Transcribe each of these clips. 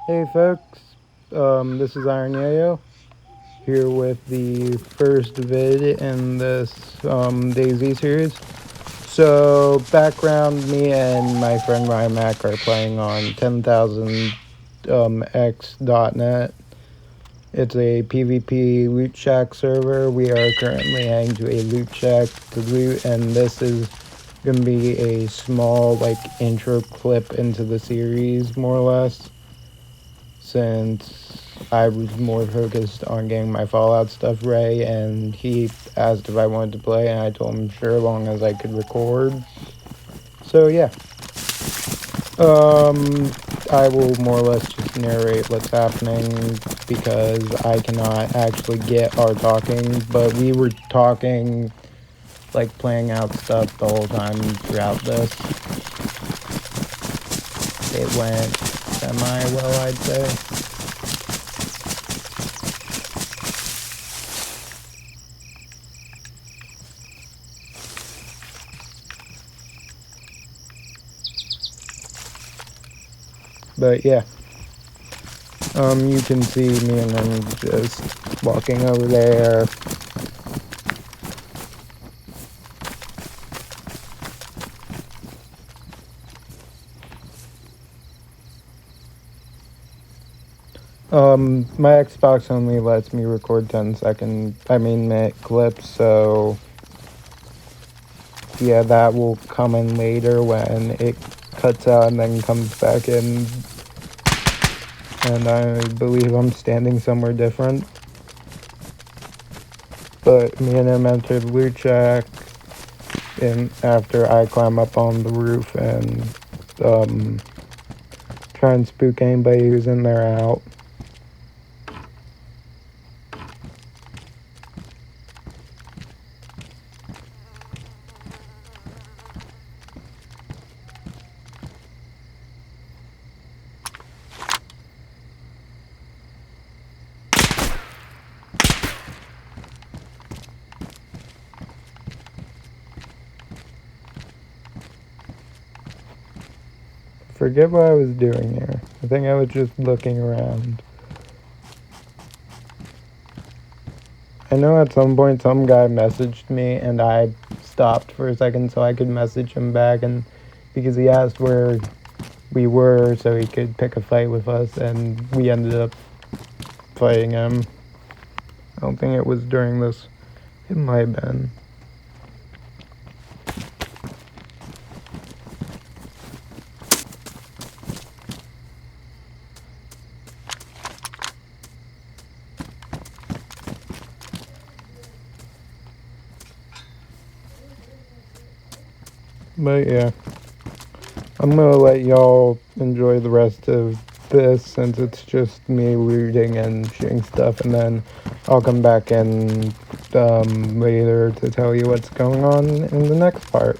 Hey folks, this is Iron Yayo here with the first vid in this Dayz series. So, background: me and my friend Ryan Mack are playing on 10,000 X.net. It's a PvP loot shack server. We are currently heading to a loot shack to loot, and this is gonna be a small intro clip into the series, more or less, since I was more focused on getting my Fallout stuff ready, and he asked if I wanted to play, and I told him sure, as long as I could record. So yeah, I will more or less just narrate what's happening because I cannot actually get our talking, but we were talking, like playing out stuff the whole time throughout this. It went semi well, I'd say. But yeah, you can see me and him just walking over there. My Xbox only lets me record 10-minute clips, so yeah, that will come in later when it cuts out and then comes back in. And I believe I'm standing somewhere different. But me and him entered the loot shack, and after I climb up on the roof and try and spook anybody who's in there out. Forget what I was doing here. I think I was just looking around. I know at some point some guy messaged me and I stopped for a second so I could message him back, and because he asked where we were so he could pick a fight with us, and we ended up fighting him. I don't think it was during this. It might have been. But yeah, I'm gonna let y'all enjoy the rest of this since it's just me looting and shooting stuff, and then I'll come back in later to tell you what's going on in the next part.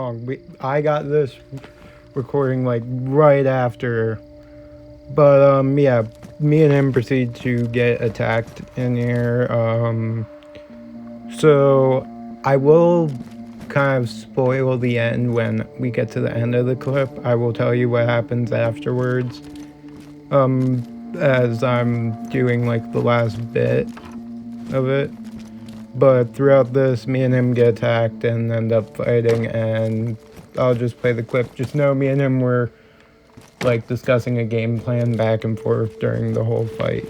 wrong. I got this recording like right after, but yeah, me and him proceed to get attacked in here. So I will kind of spoil the end when we get to the end of the clip. I will tell you what happens afterwards. As I'm doing like the last bit of it. But throughout this, me and him get attacked and end up fighting, and I'll just play the clip. Just know me and him were like discussing a game plan back and forth during the whole fight.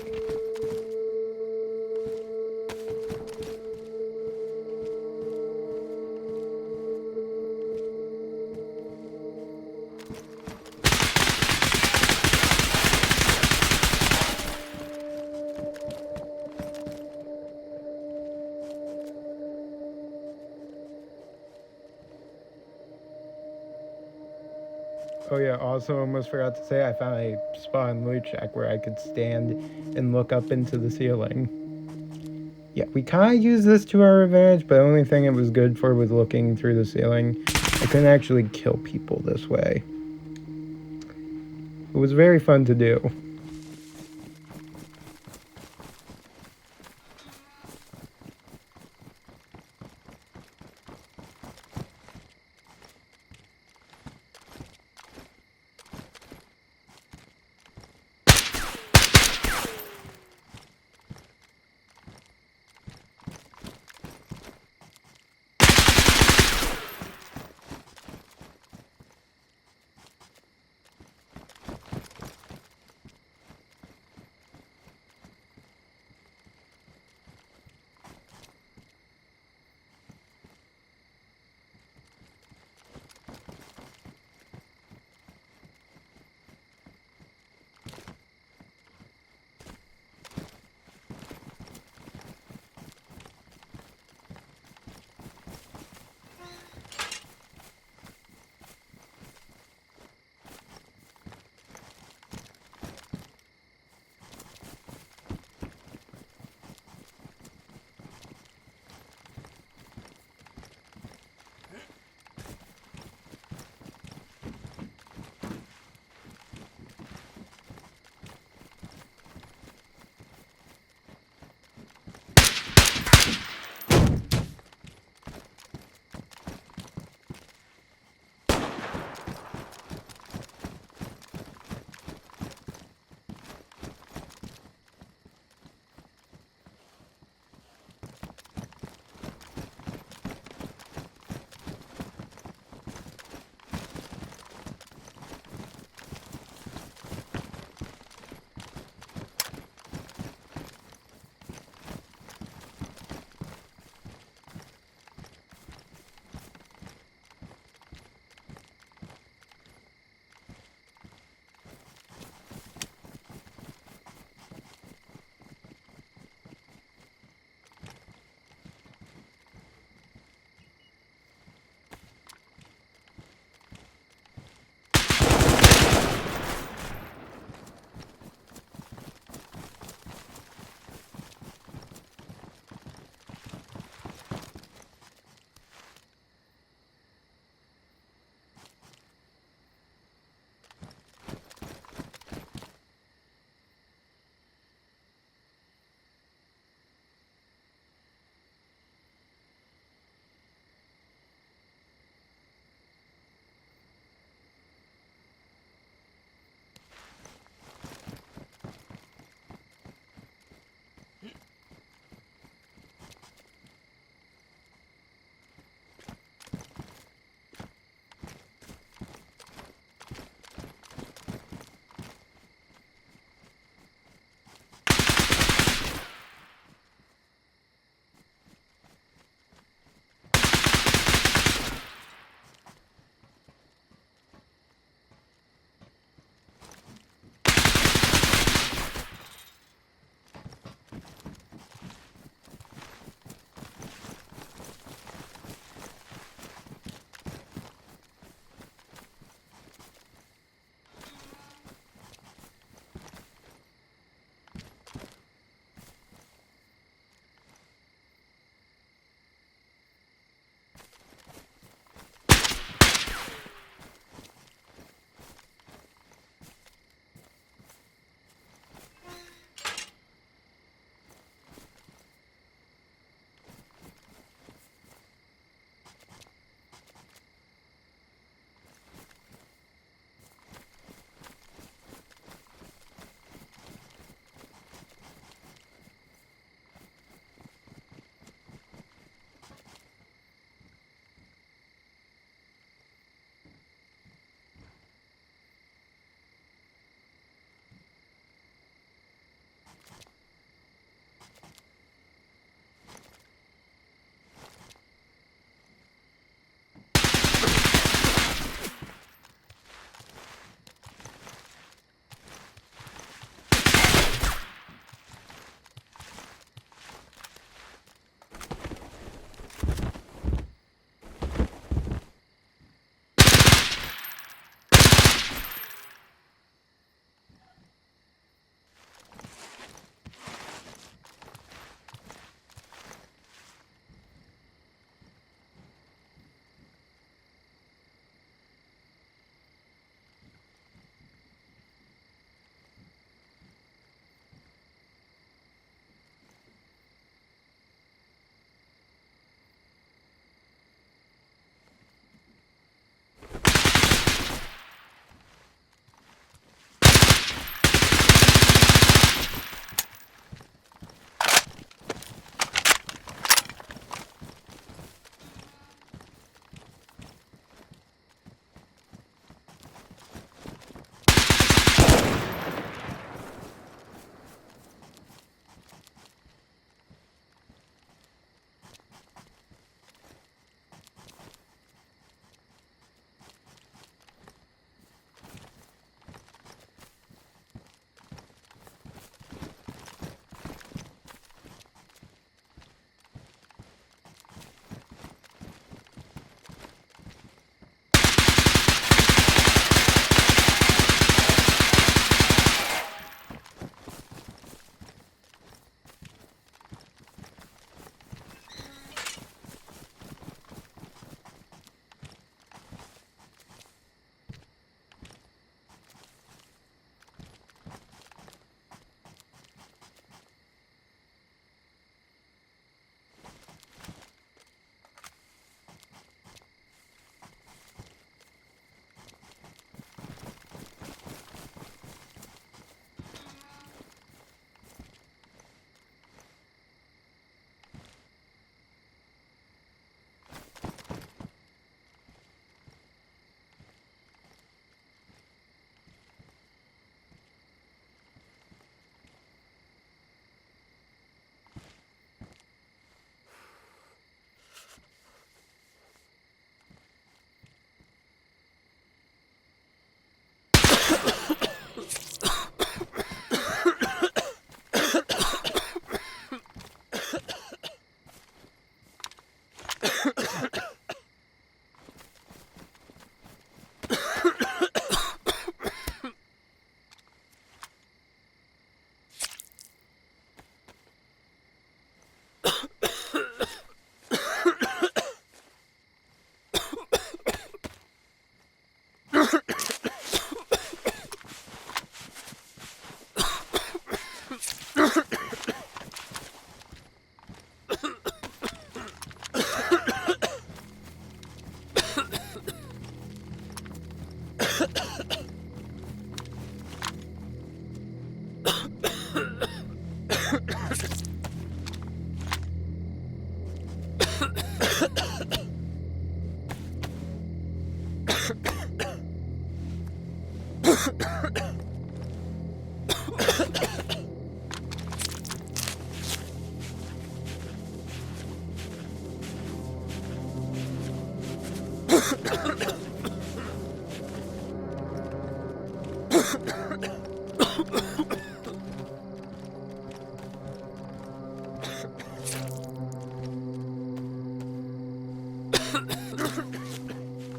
Oh yeah, also almost forgot to say I found a spot in loot shack where I could stand and look up into the ceiling. Yeah, we kind of used this to our advantage, but the only thing it was good for was looking through the ceiling. I couldn't actually kill people this way. It was very fun to do.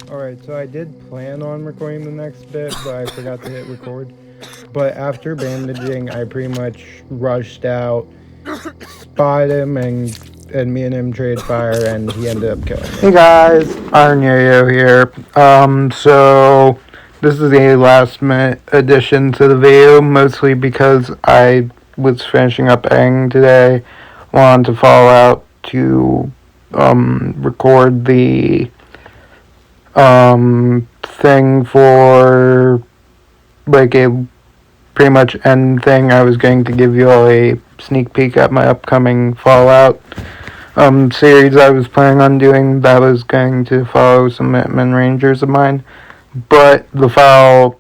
Alright, so I did plan on recording the next bit, but I forgot to hit record. But after bandaging, I pretty much rushed out, spotted him, and me and him trade fire, and he ended up killing me. Hey guys, Iron Yo-Yo here. So this is a last minute addition to the video, mostly because I was finishing up Aang today. Wanted to follow out to record the thing for like a pretty much end thing. I was going to give you all a sneak peek at my upcoming Fallout series I was planning on doing that was going to follow some Hitman Rangers of mine, but the file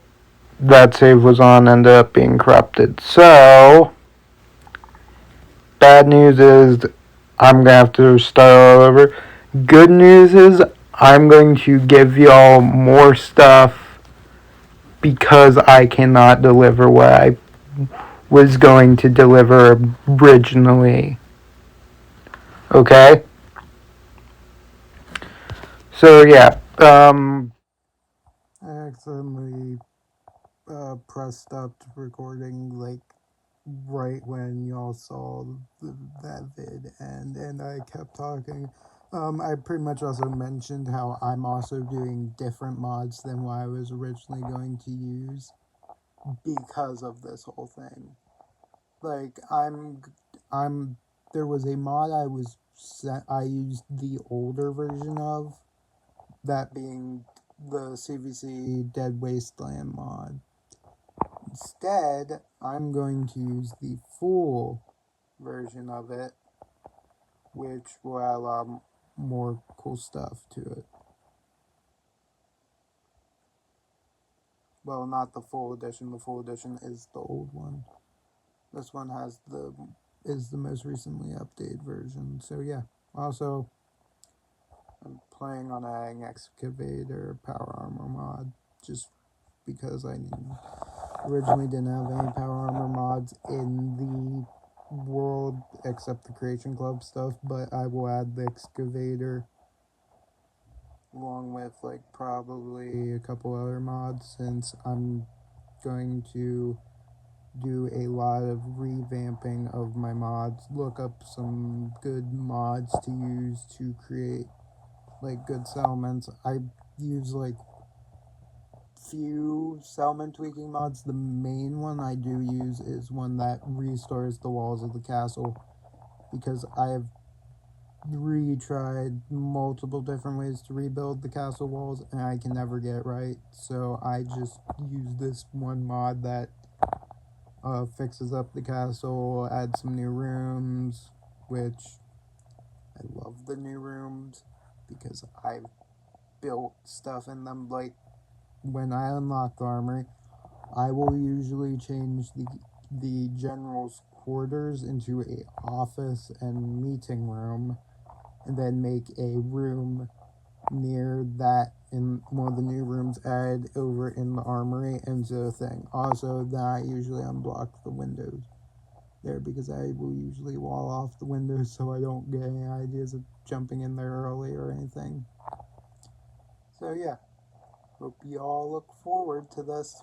that save was on ended up being corrupted. So bad news is I'm gonna have to start all over. Good news is I'm going to give y'all more stuff because I cannot deliver what I was going to deliver originally. Okay? So yeah, I accidentally pressed stopped recording like right when y'all saw that vid, and I kept talking. I pretty much also mentioned how I'm also doing different mods than what I was originally going to use because of this whole thing. Like I'm there was a mod I used the older version of, that being the CVC Dead Wasteland mod. Instead, I'm going to use the full version of it, which will add a lot more cool stuff to it. Well, not the full edition. The full edition is the old one. This one is the most recently updated version. So yeah. Also, I'm playing on an excavator power armor mod just because I originally didn't have any power armor mods in the world except the Creation Club stuff, but I will add the excavator along with like probably a couple other mods, since I'm going to do a lot of revamping of my mods. Look up some good mods to use to create like good settlements. I use like few settlement tweaking mods. The main one I do use is one that restores the walls of the castle, because I have retried multiple different ways to rebuild the castle walls and I can never get it right. So I just use this one mod that fixes up the castle, adds some new rooms, which I love the new rooms because I've built stuff in them. Like when I unlock the armory, I will usually change the general's quarters into a office and meeting room, and then make a room near that in one of the new rooms added over in the armory into the thing. Also, that I usually unblock the windows there because I will usually wall off the windows so I don't get any ideas of jumping in there early or anything. So yeah, hope you all look forward to this.